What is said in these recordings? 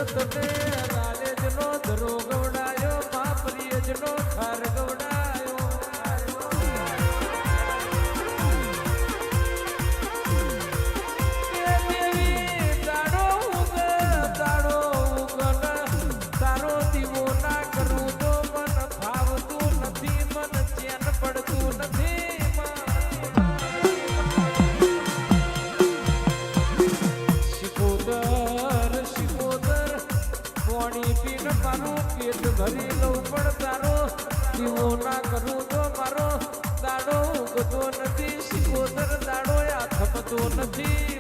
તને લાલેજનો ધરો ગવડાયો મા પ્રિયજનો ઠાર ગવડાયો કે દેવી દાડો ઉગ તારો દીવો ના કરું તો મન ભાવતું નથી મન ચેન પડતું નથી મારું પેટ ભરી લઉં પણ તારો દીવો ના કરું તો મારો દાડો ઉગતો નથી શિકોતર દાડો આ થપતો નથી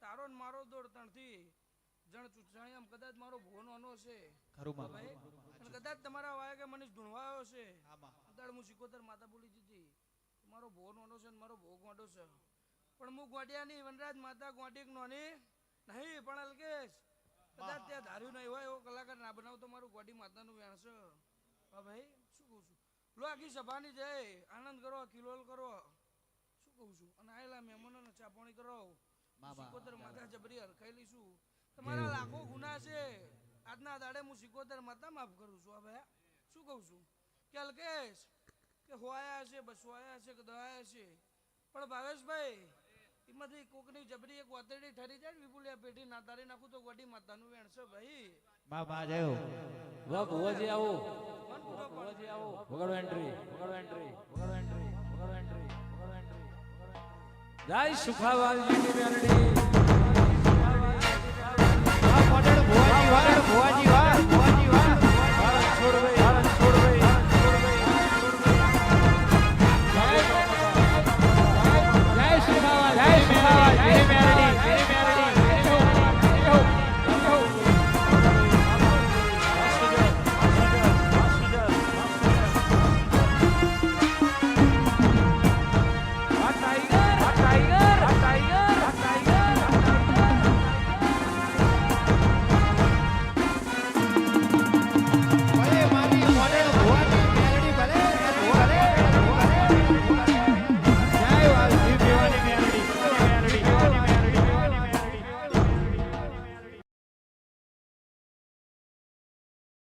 તારો મારો દોડ તણથી જણ ચૂંટણી કદાચ મારો ભોનો છે કદાચ તમારા વાય કે મને ઢૂંઢવાયો છે અત્યારે હું સિકોતર માતા બોલી દીધી મારો ભોનો છે મારો ભો ગોંડો છે પણ હું ગોડિયાની વનરાજ માતા ગોંડી નોની નહીં પણ અલ્કેશ કદાચ ત્યાં ધાર્યું નહીં હોય એવો કલાકાર ના બનાવ તો મારું ગોડી માતાનું વેણ છે ભાઈ શું કહું છું લો આખી સભાની જય આનંદ કરો કિલોલ કરો શું કહું છું અને આયેલા મહેમાનોને ચા પાણી કરો સિકોતર માતા જબરી હરખાઈ લઈશું તમારા લાખો ગુના છે આજના દાડે હું સિકોતર માતા માફ કરું છું હવે શું કહું છું કે અલ્કેશ કે હોયા છે બસવાયા છે કે દવાયા છે પણ ભાવેશભાઈ એમાંથી કોકની જબરી એક વાતડી ઠરી જાય વિપુલિયા પેઢી ના તારી નાખું તો ગોડી માતાનું વેણ છે ભાઈ માં જાયો વાહ ભુવાજી આવો મન પૂરો ભુવાજી આવો વગાડો એન્ટ્રી વગાડો એન્ટ્રી વગાડો એન્ટ્રી વગાડો એન્ટ્રી વગાડો એન્ટ્રી જય સુખાવાલજીની મેલડી